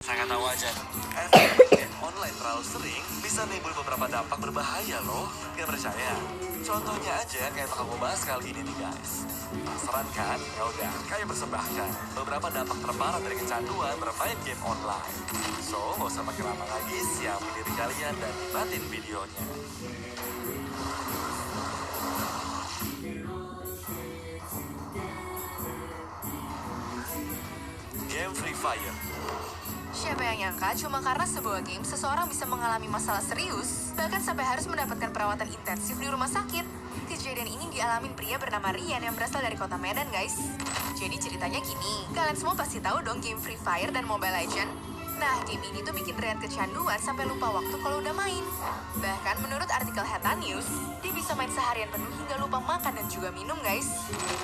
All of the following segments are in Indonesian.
Sangat tahu aja. Efek game online terlalu sering bisa timbul beberapa dampak berbahaya loh. Gak percaya? Contohnya aja kayak bakal gue bahas kali ini nih guys. Penasaran kan? Ya udah, kayak persembahkan beberapa dampak terparah dari kecanduan bermain game online. So, gak usah makin lama lagi, siapin diri kalian dan nikmatin videonya. Game Free Fire. Siapa yang nyangka cuma karena sebuah game seseorang bisa mengalami masalah serius, bahkan sampai harus mendapatkan perawatan intensif di rumah sakit. Kejadian ini dialamin pria bernama Rian yang berasal dari kota Medan, guys. Jadi ceritanya gini, kalian semua pasti tahu dong game Free Fire dan Mobile Legends. Nah, game ini tuh bikin Rian kecanduan sampai lupa waktu kalau udah main. Bahkan menurut artikel Heta News, dia bisa main seharian penuh hingga lupa makan dan juga minum, guys.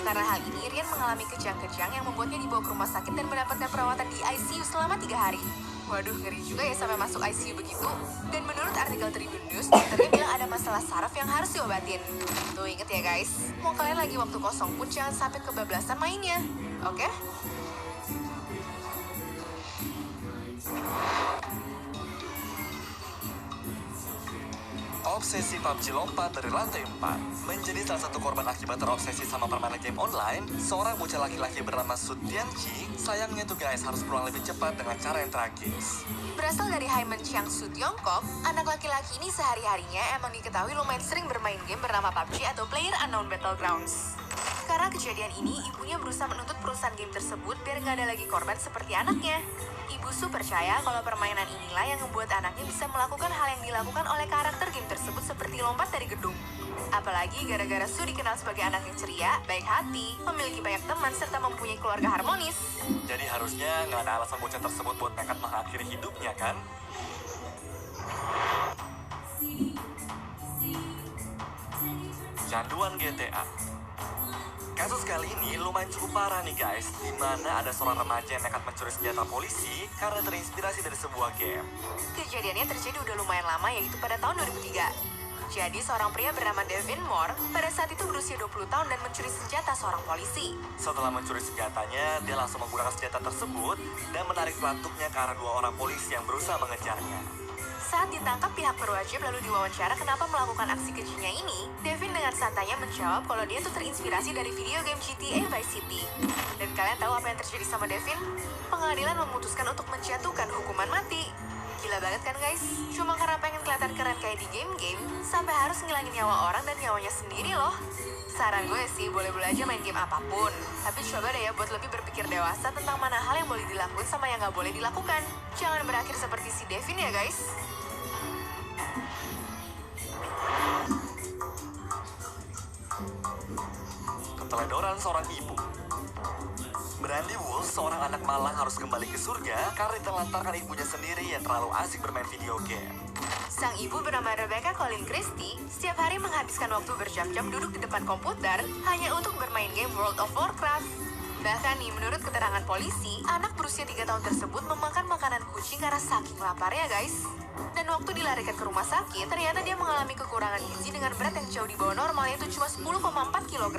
Karena hal ini, Rian mengalami kejang-kejang yang membuatnya dibawa ke rumah sakit dan mendapatkan perawatan di ICU selama 3 hari. Waduh, ngeri juga ya sampai masuk ICU begitu. Dan menurut artikel Tribun News, dokternya bilang ada masalah saraf yang harus diobatin. Tuh inget ya guys, mau kalian lagi waktu kosong pun jangan sampai kebablasan mainnya. Oke? Obsesi PUBG lompat dari lantai 4. Menjadi salah satu korban akibat terobsesi sama permainan game online, seorang bocah laki-laki bernama Sutianchi, sayangnya tuh guys harus pulang lebih cepat dengan cara yang tragis. Berasal dari Haimen Jiangsu, Tiongkok, anak laki-laki ini sehari-harinya emang diketahui lumayan sering bermain game bernama PUBG atau PlayerUnknown's Battlegrounds. Karena kejadian ini, ibunya berusaha menuntut perusahaan game tersebut biar nggak ada lagi korban seperti anaknya. Ibu Su percaya kalau permainan inilah yang membuat anaknya bisa melakukan hal yang dilakukan oleh karakter game tersebut seperti lompat dari gedung. Apalagi gara-gara Su dikenal sebagai anak yang ceria, baik hati, memiliki banyak teman, serta mempunyai keluarga harmonis. Jadi harusnya nggak ada alasan bocah tersebut buat nekat mengakhiri hidupnya kan? Canduan GTA. Kasus kali ini lumayan cukup parah nih guys, di mana ada seorang remaja yang nekat mencuri senjata polisi karena terinspirasi dari sebuah game. Kejadiannya terjadi udah lumayan lama, yaitu pada tahun 2003. Jadi seorang pria bernama Devin Moore pada saat itu berusia 20 tahun dan mencuri senjata seorang polisi. Setelah mencuri senjatanya, dia langsung menggunakan senjata tersebut dan menarik pelatuknya ke arah 2 orang polisi yang berusaha mengejarnya. Saat ditangkap, pihak berwajib lalu diwawancara kenapa melakukan aksi kejinya ini. Devin dengan santainya menjawab kalau dia tuh terinspirasi dari video game GTA Vice City. Dan kalian tahu apa yang terjadi sama Devin? Pengadilan memutuskan untuk menjatuhkan hukuman mati. Gila banget kan guys? Cuma karena pengen kelihatan keren kayak di game-game, sampai harus ngilangin nyawa orang dan nyawanya sendiri loh. Saran gue sih, boleh-boleh aja main game apapun. Tapi coba deh ya buat lebih berpikir dewasa tentang mana hal yang boleh dilakukan sama yang gak boleh dilakukan. Jangan berakhir seperti si Devin ya guys. Keteledoran seorang ibu. Brandy Wolf, seorang anak malang harus kembali ke surga karena ditelantarkan ibunya sendiri yang terlalu asik bermain video game. Sang ibu bernama Rebecca Colleen Christie setiap hari menghabiskan waktu berjam-jam duduk di depan komputer hanya untuk bermain game World of Warcraft. Bahkan nih, menurut keterangan polisi, anak berusia 3 tahun tersebut memakan makanan kucing karena saking laparnya guys. Dan waktu dilarikan ke rumah sakit, ternyata dia mengalami kekurangan gizi dengan berat yang jauh di bawah normal, yaitu cuma 10,4 kg.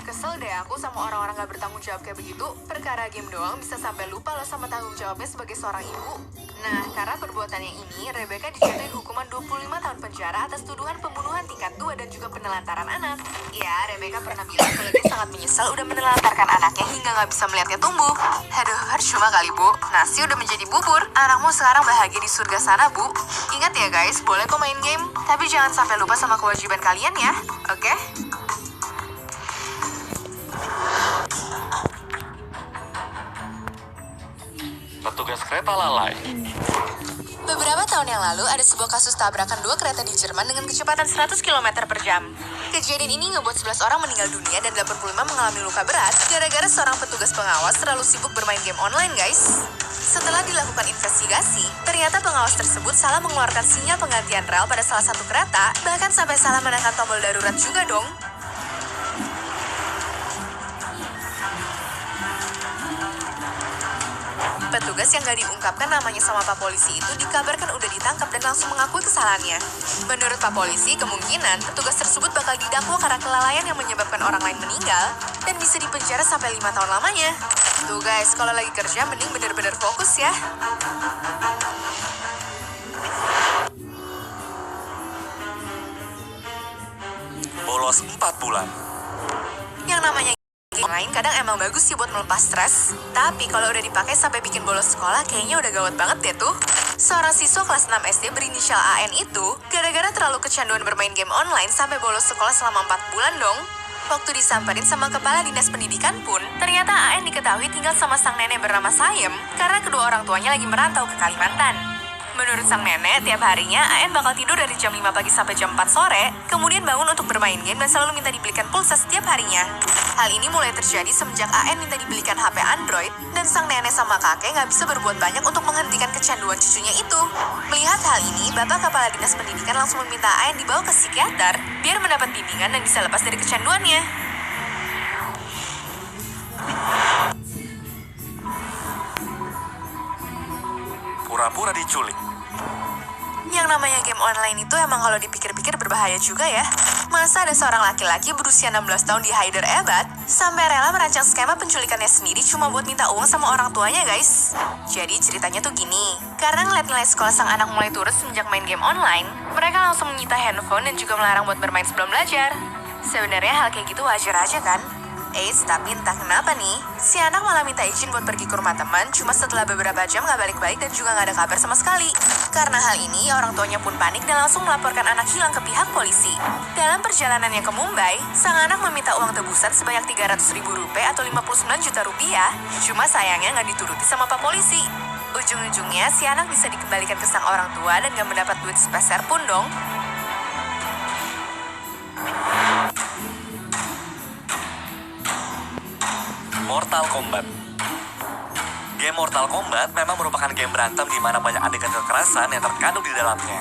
Kesel deh aku sama orang-orang gak bertanggung jawab kayak begitu. Perkara game doang bisa sampai lupa loh sama tanggung jawabnya sebagai seorang ibu. Nah, karena perbuatannya ini, Rebecca dijatuhin hukuman 25 tahun penjara atas tuduhan pembunuhan tingkat 2 dan juga penelantaran anak. Ya, Rebecca pernah bilang kalau dia sangat menyesal udah menelantarkan anaknya hingga gak bisa melihatnya tumbuh. Aduh, percuma kali bu, nasi udah menjadi bubur. Anakmu sekarang bahagia di surga sana bu. Ingat ya guys, boleh kok main game, tapi jangan sampai lupa sama kewajiban kalian ya, oke? Petugas kereta lalai. Beberapa tahun yang lalu, ada sebuah kasus tabrakan 2 kereta di Jerman dengan kecepatan 100 km per jam. Kejadian ini ngebuat 11 orang meninggal dunia dan 85 mengalami luka berat gara-gara seorang petugas pengawas terlalu sibuk bermain game online, guys. Setelah dilakukan investigasi, ternyata pengawas tersebut salah mengeluarkan sinyal penggantian rel pada salah satu kereta, bahkan sampai salah menekan tombol darurat juga dong. Petugas petugas yang gak diungkapkan namanya sama Pak Polisi itu dikabarkan udah ditangkap dan langsung mengakui kesalahannya. Menurut Pak Polisi, kemungkinan petugas tersebut bakal didakwa karena kelalaian yang menyebabkan orang lain meninggal dan bisa dipenjara sampai 5 tahun lamanya. Tuh guys, kalau lagi kerja mending bener-bener fokus ya. Bolos 4 bulan. Yang namanya game lain kadang emang bagus sih buat melepas stres. Tapi kalau udah dipakai sampai bikin bolos sekolah kayaknya udah gawat banget deh tuh. Seorang siswa kelas 6 SD berinisial AN itu gara-gara terlalu kecanduan bermain game online sampai bolos sekolah selama 4 bulan dong. Waktu disamperin sama kepala dinas pendidikan pun, ternyata AN diketahui tinggal sama sang nenek bernama Sayem karena kedua orang tuanya lagi merantau ke Kalimantan. Menurut sang nenek, tiap harinya AN bakal tidur dari jam 5 pagi sampai jam 4 sore, kemudian bangun untuk bermain game dan selalu minta dibelikan pulsa setiap harinya. Hal ini mulai terjadi semenjak AN minta dibelikan HP Android, dan sang nenek sama kakek nggak bisa berbuat banyak untuk menghentikan kecanduan cucunya itu. Melihat hal ini, Bapak Kepala Dinas Pendidikan langsung meminta AN dibawa ke psikiater, biar mendapat bimbingan dan bisa lepas dari kecanduannya. Pura-pura diculik. Yang namanya game online itu emang kalau dipikir-pikir berbahaya juga ya. Masa ada seorang laki-laki berusia 16 tahun di Hyderabad sampai rela merancang skema penculikannya sendiri cuma buat minta uang sama orang tuanya guys. Jadi ceritanya tuh gini, karena ngeliat nilai sekolah sang anak mulai turun semenjak main game online, mereka langsung menyita handphone dan juga melarang buat bermain sebelum belajar. Sebenarnya hal kayak gitu wajar aja kan? Tapi entah kenapa nih, si anak malah minta izin buat pergi ke rumah teman cuma setelah beberapa jam gak balik-balik dan juga gak ada kabar sama sekali. Karena hal ini, orang tuanya pun panik dan langsung melaporkan anak hilang ke pihak polisi. Dalam perjalanannya ke Mumbai, sang anak meminta uang tebusan sebanyak 300.000 rupiah atau 59 juta rupiah, cuma sayangnya gak dituruti sama Pak Polisi. Ujung-ujungnya, si anak bisa dikembalikan ke sang orang tua dan gak mendapat duit sepeser pun dong. Mortal Kombat. Game Mortal Kombat memang merupakan game berantem di mana banyak adegan kekerasan yang terkandung di dalamnya.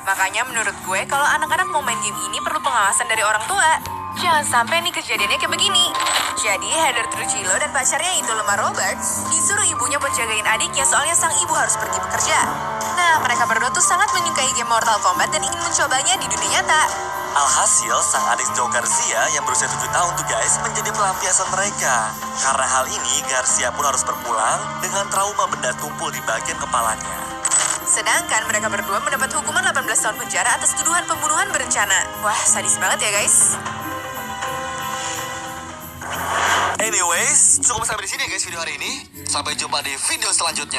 Makanya menurut gue, kalau anak-anak mau main game ini perlu pengawasan dari orang tua. Jangan sampai nih kejadiannya kayak begini. Jadi, Heather Trujillo dan pacarnya itu Lemar Roberts disuruh ibunya buat jagain adiknya soalnya sang ibu harus pergi bekerja. Nah, mereka berdua tuh sangat menyukai game Mortal Kombat dan ingin mencobanya di dunia nyata. Alhasil, sang adik Joe Garcia yang berusia 7 tahun tuh guys menjadi pelampiasan mereka. Karena hal ini, Garcia pun harus berpulang dengan trauma benda tumpul di bagian kepalanya. Sedangkan mereka berdua mendapat hukuman 18 tahun penjara atas tuduhan pembunuhan berencana. Wah, sadis banget ya guys. Anyways, cukup sampai di sini ya guys video hari ini. Sampai jumpa di video selanjutnya.